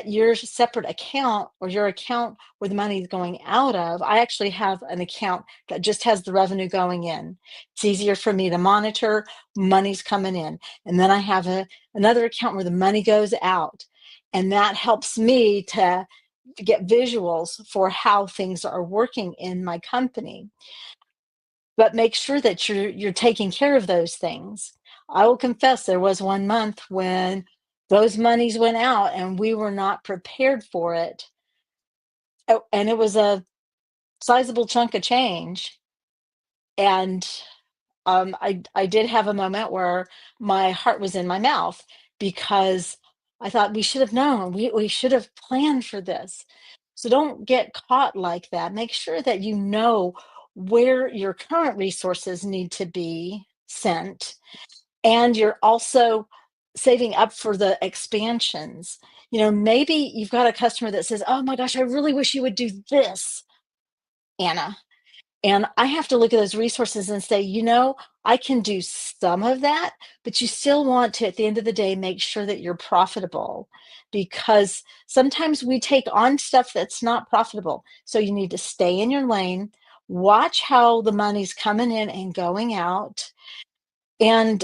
your separate account or your account where the money is going out of, I actually have an account that just has the revenue going in. It's easier for me to monitor money's coming in. And then I have another account where the money goes out. And that helps me to get visuals for how things are working in my company. But make sure that you're taking care of those things. I will confess there was one month when those monies went out and we were not prepared for it. Oh, and it was a sizable chunk of change. And I did have a moment where my heart was in my mouth because I thought we should have known, we should have planned for this. So don't get caught like that. Make sure that you know where your current resources need to be sent. And you're also saving up for the expansions. Maybe you've got a customer that says, oh my gosh, I really wish you would do this. Anna. And I have to look at those resources and say, I can do some of that, but you still want to, at the end of the day, make sure that you're profitable, because sometimes we take on stuff that's not profitable. So you need to stay in your lane, watch how the money's coming in and going out. And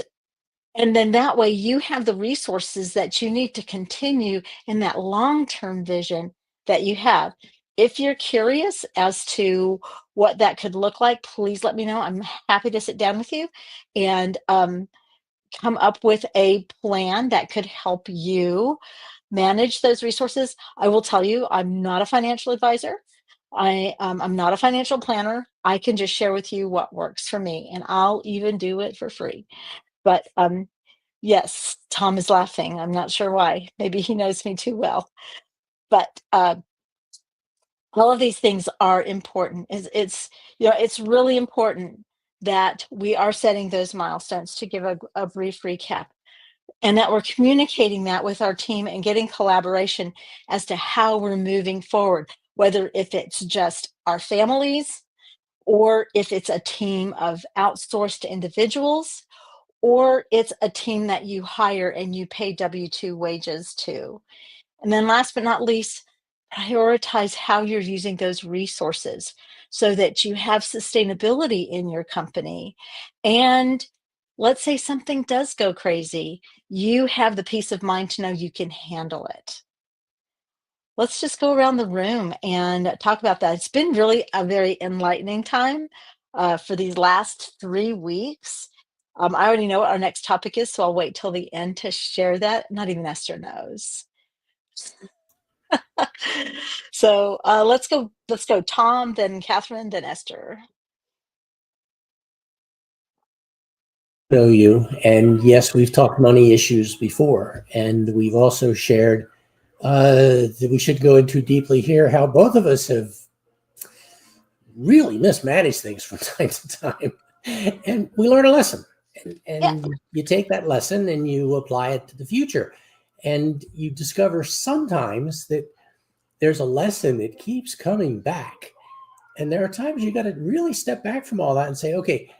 then that way you have the resources that you need to continue in that long-term vision that you have. If you're curious as to what that could look like, please let me know. I'm happy to sit down with you and come up with a plan that could help you manage those resources. I will tell you, I'm not a financial advisor. I'm not a financial planner. I can just share with you what works for me, and I'll even do it for free. But yes, Tom is laughing. I'm not sure why. Maybe he knows me too well. But all of these things are important. It's really important that we are setting those milestones, to give a brief recap, and that we're communicating that with our team and getting collaboration as to how we're moving forward, whether if it's just our families, or if it's a team of outsourced individuals, or it's a team that you hire and you pay W-2 wages to. And then last but not least, prioritize how you're using those resources so that you have sustainability in your company. And let's say something does go crazy, you have the peace of mind to know you can handle it. Let's just go around the room and talk about that. It's been really a very enlightening time for these last 3 weeks. I already know what our next topic is, so I'll wait till the end to share that. Not even Esther knows. So let's go Tom, then Catherine, then Esther. Know you, and yes, we've talked money issues before, and we've also shared that we should go into deeply here how both of us have really mismanaged things from time to time, and we learn a lesson, and you take that lesson and you apply it to the future, and you discover sometimes that there's a lesson that keeps coming back, and there are times you got to really step back from all that and say, okay,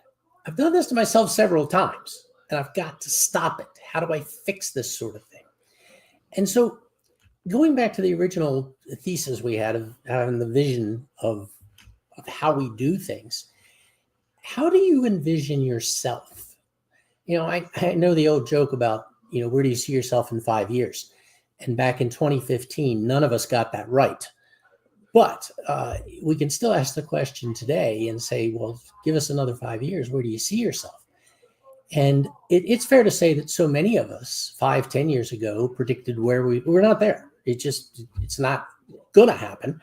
I've done this to myself several times and I've got to stop it. How do I fix this sort of thing? And so going back to the original thesis we had of having the vision of how we do things, how do you envision yourself? I know the old joke about, where do you see yourself in 5 years? And back in 2015, none of us got that right. But we can still ask the question today and say, well, give us another 5 years. Where do you see yourself? And it's fair to say that so many of us 5-10 years ago predicted where we're not there. It's not going to happen.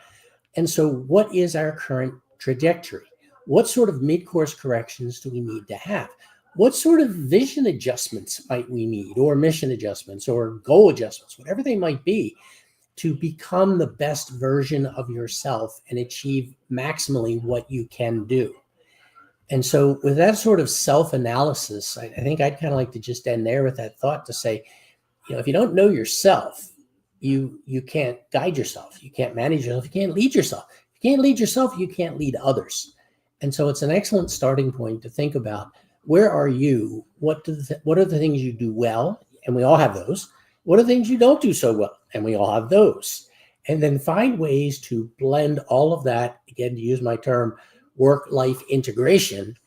And so what is our current trajectory? What sort of mid-course corrections do we need to have? What sort of vision adjustments might we need, or mission adjustments, or goal adjustments, whatever they might be, to become the best version of yourself and achieve maximally what you can do? And so with that sort of self-analysis, I think I'd kind of like to just end there with that thought to say, if you don't know yourself, you can't guide yourself. You can't manage yourself. You can't lead yourself. If you can't lead yourself, you can't lead others. And so it's an excellent starting point to think about, where are you? What are the things you do well? And we all have those. What are the things you don't do so well? And we all have those. And then find ways to blend all of that, again, to use my term, work-life integration,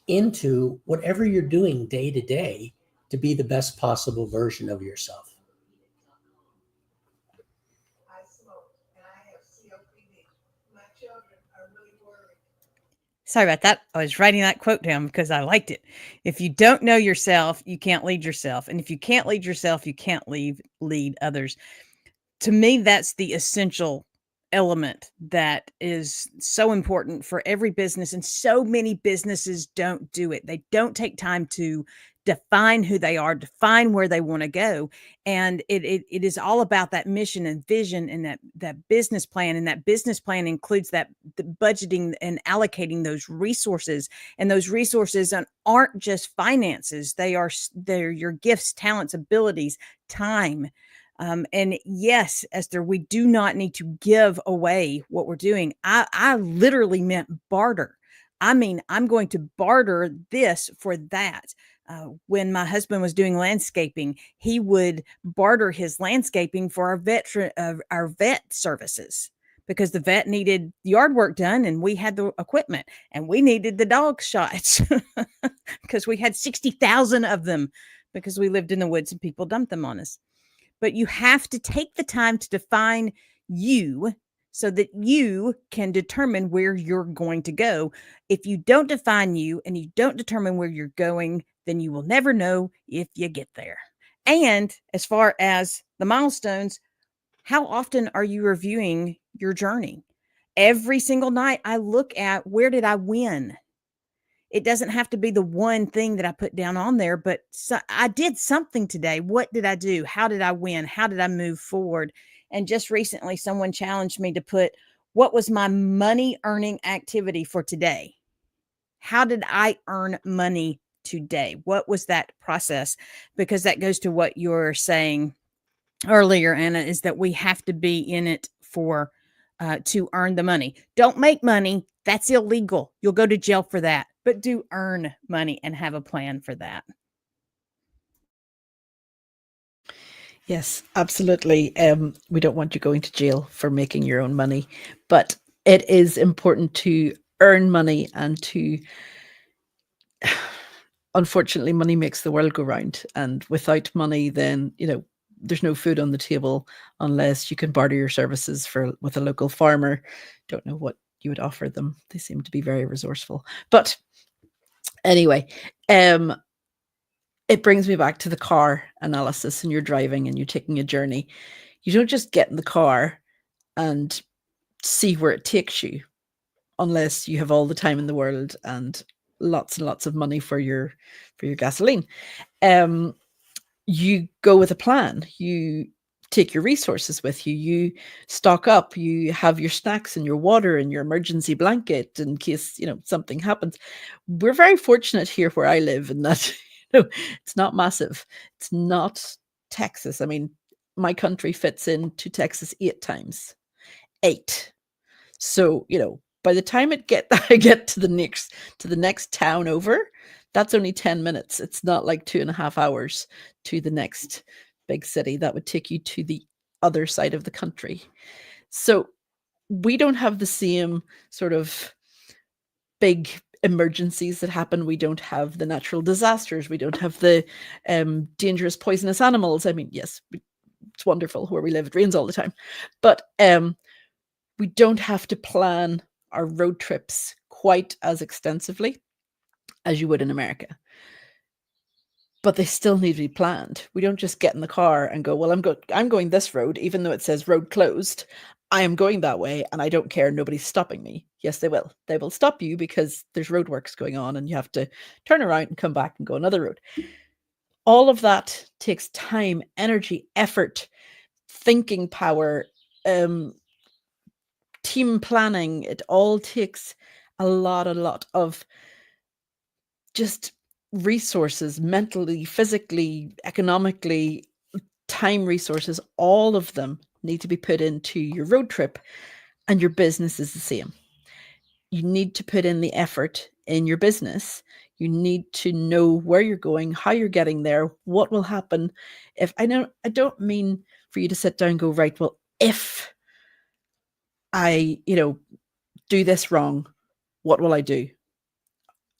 into whatever you're doing day to day to be the best possible version of yourself. I smoke and I have COPD. My children are really worried. Sorry about that. I was writing that quote down because I liked it. If you don't know yourself, you can't lead yourself. And if you can't lead yourself, you can't lead others. To me, that's the essential element that is so important for every business. And so many businesses don't do it. They don't take time to define who they are, define where they want to go. And it is all about that mission and vision and that business plan. And that business plan includes the budgeting and allocating those resources. And those resources aren't just finances. They're your gifts, talents, abilities, time, And yes, Esther, we do not need to give away what we're doing. I literally meant barter. I mean, I'm going to barter this for that. When my husband was doing landscaping, he would barter his landscaping for our vet services, because the vet needed yard work done and we had the equipment, and we needed the dog shots because we had 60,000 of them because we lived in the woods and people dumped them on us. But you have to take the time to define you so that you can determine where you're going to go. If you don't define you and you don't determine where you're going, then you will never know if you get there. And as far as the milestones, how often are you reviewing your journey? Every single night I look at, where did I win? It doesn't have to be the one thing that I put down on there, but I did something today. What did I do? How did I win? How did I move forward? And just recently, someone challenged me to put, what was my money earning activity for today? How did I earn money today? What was that process? Because that goes to what you're saying earlier, Anna, is that we have to be in it for to earn the money. Don't make money. That's illegal. You'll go to jail for that. But do earn money and have a plan for that. Yes, absolutely. We don't want you going to jail for making your own money, but it is important to earn money and to, unfortunately, money makes the world go round. And without money, then, there's no food on the table unless you can barter your services with a local farmer. Don't know what you would offer them. They seem to be very resourceful. But anyway, it brings me back to the car analysis, and you're driving and you're taking a journey. You don't just get in the car and see where it takes you unless you have all the time in the world and lots of money for your gasoline. You go with a plan. You take your resources with you. You stock up. You have your snacks and your water and your emergency blanket in case, something happens. We're very fortunate here where I live in that, it's not massive. It's not Texas. I mean, my country fits into Texas 8 times. 8. So, by the time I get to the next town over, that's only 10 minutes. It's not like 2.5 hours to the next big city. That would take you to the other side of the country. So we don't have the same sort of big emergencies that happen. We don't have the natural disasters. We don't have the dangerous poisonous animals. I mean, yes, it's wonderful where we live. It rains all the time. But we don't have to plan our road trips quite as extensively as you would in America. But they still need to be planned. We don't just get in the car and go, well, I'm going this road, even though it says road closed. I am going that way and I don't care. Nobody's stopping me. Yes, they will. They will stop you because there's roadworks going on and you have to turn around and come back and go another road. All of that takes time, energy, effort, thinking power, team planning. It all takes a lot of just resources, mentally, physically, economically, time resources. All of them need to be put into your road trip, and your business is the same. You need to put in the effort in your business. You need to know where you're going, how you're getting there, what will happen. I don't mean for you to sit down and go, right, well, if I, do this wrong, what will I do?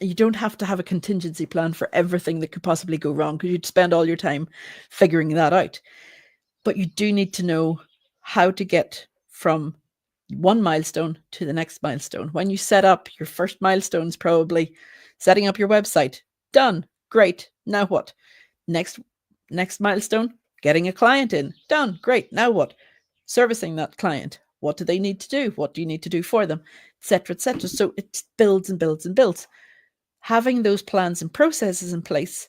You don't have to have a contingency plan for everything that could possibly go wrong, because you'd spend all your time figuring that out. But you do need to know how to get from one milestone to the next milestone. When you set up your first milestones, probably setting up your website, done, great. Now what? Next milestone, getting a client in, done, great. Now what? Servicing that client. What do they need to do? What do you need to do for them? Etc., etc. So it builds and builds and builds. Having those plans and processes in place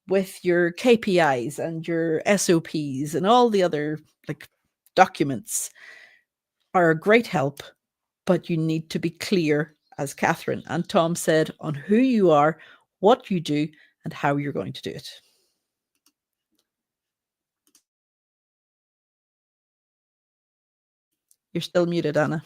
with your KPIs and your SOPs and all the other documents are a great help, but you need to be clear, as Catherine and Tom said, on who you are, what you do, and how you're going to do it. You're still muted, Anna.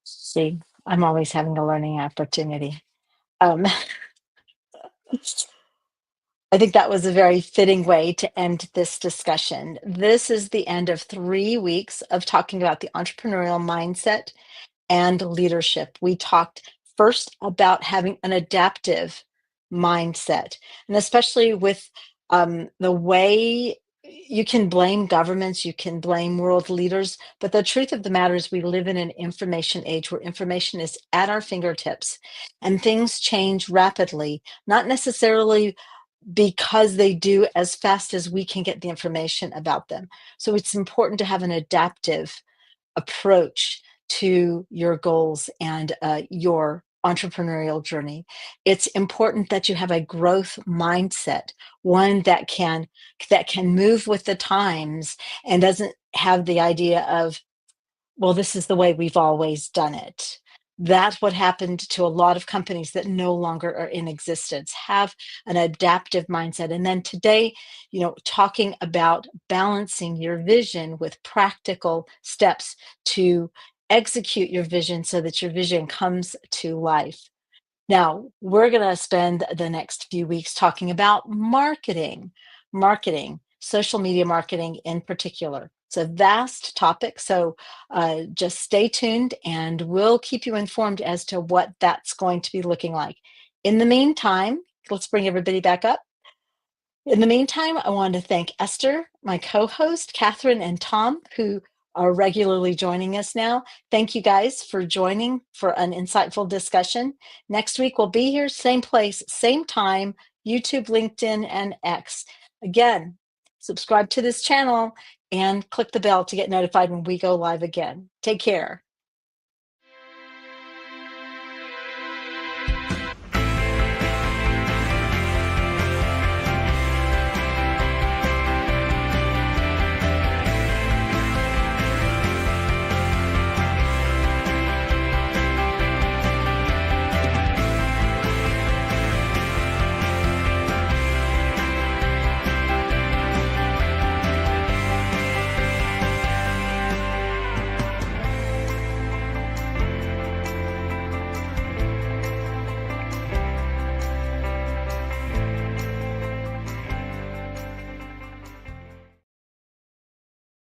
See, I'm always having a learning opportunity. I think that was a very fitting way to end this discussion. This is the end of 3 weeks of talking about the entrepreneurial mindset and leadership. We talked first about having an adaptive mindset, and especially with the way you can blame governments, you can blame world leaders, but the truth of the matter is we live in an information age where information is at our fingertips and things change rapidly, not necessarily because they do as fast as we can get the information about them. So it's important to have an adaptive approach to your goals and your entrepreneurial journey. It's important that you have a growth mindset, one that can move with the times and doesn't have the idea of, well, this is the way we've always done it. That's what happened to a lot of companies that no longer are in existence. Have an adaptive mindset. And then today, talking about balancing your vision with practical steps to execute your vision so that your vision comes to life. Now, we're going to spend the next few weeks talking about marketing, social media marketing in particular. It's a vast topic, so just stay tuned and we'll keep you informed as to what that's going to be looking like. In the meantime, let's bring everybody back up. In the meantime, I want to thank Esther, my co-host, Catherine, and Tom, who are regularly joining us now. Thank you guys for joining for an insightful discussion. Next week, we'll be here, same place, same time, YouTube, LinkedIn, and X. Again, subscribe to this channel and click the bell to get notified when we go live again. Take care.